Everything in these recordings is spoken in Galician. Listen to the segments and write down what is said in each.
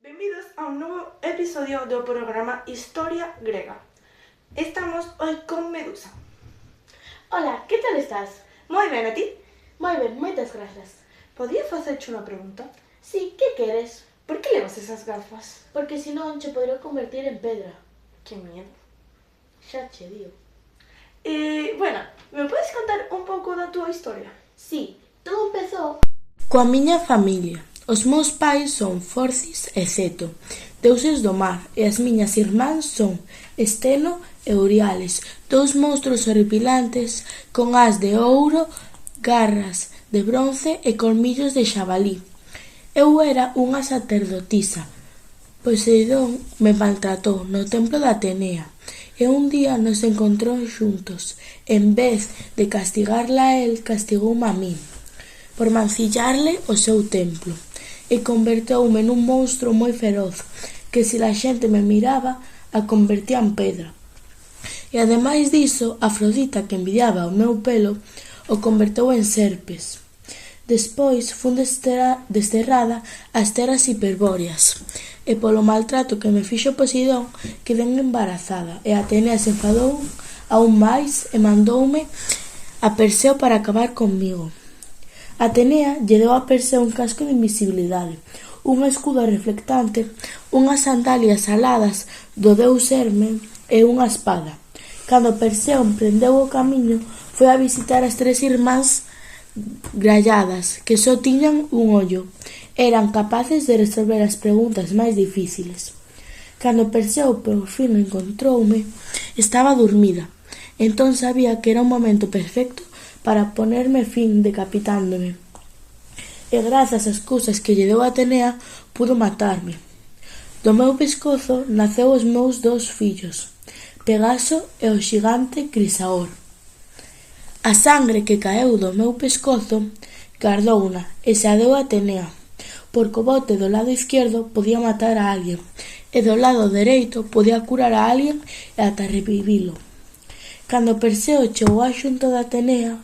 Benvidos a un novo episodio do programa Historia Grega. Estamos hoy con Medusa. Ola, que tal estás? Moi ben, a ti? Moi ben, moitas grazas. Podía facerche unha pregunta? Si, que queres? Por que levas esas gafas? Porque senón che poderá convertir en pedra. Que miedo. Xa che digo. Bueno, me podes contar un pouco da túa historia? Si, todo empezou coa miña familia. Os meus pais son Forcis e Ceto, deuses do mar, e as miñas irmáns son Esteno e Euriales, dous monstros horripilantes con ás de ouro, garras de bronce e colmillos de xabalí. Eu era unha sacerdotisa. Poseidón me maltratou no templo de Atenea, e un día nos encontrou xuntos. En vez de castigarla a él, castigoume a min, por mancillarle o seu templo, e converteume nun monstro moi feroz, que se a xente me miraba, a convertía en pedra. E ademais diso, Afrodita, que envidiaba o meu pelo, o converteu en serpes. Despois fun desterrada ás terras hiperbóreas, e polo maltrato que me fixo Poseidón, quedei embarazada, e Atenea se enfadou aún máis e mandoume a Perseo para acabar comigo. Atenea lle deu a Perseo un casco de invisibilidade, un escudo reflectante, unhas sandalias aladas do deus Hermes e unha espada. Cando Perseo emprendeu o camiño, foi a visitar as tres irmáns gralladas, que só tiñan un ollo. Eran capaces de resolver as preguntas máis difíciles. Cando Perseo por fin encontroume, estaba dormida. Entón sabía que era un momento perfecto para ponerme fin decapitándome. E grazas ás cousas que lle deu Atenea, pudo matarme. Do meu pescozo naceu os meus dous fillos, Pegaso e o xigante Crisaor. A sangre que caeu do meu pescozo gardouna e se a deu a Atenea, porque o bote do lado izquierdo podía matar a alguén, e do lado dereito podía curar a alguén e ata revivilo. Cando Perseo chegou á xunta de Atenea,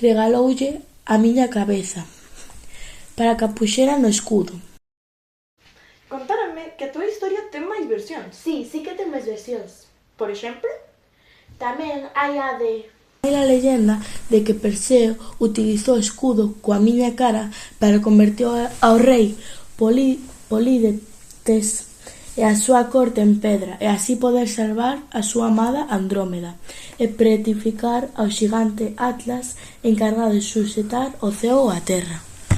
regaloulle a miña cabeza para que a puxera no escudo. Contáronme que a túa historia ten máis versións. Si, sí que ten máis versións. Por exemplo, Tamén hai a de... Hai a leyenda de que Perseo utilizou o escudo coa miña cara para convertir ao rei Polídetes e a súa corte en pedra, e así poder salvar a súa amada Andrómeda e petrificar ao xigante Atlas, encargado de suxetar o ceo ou a terra.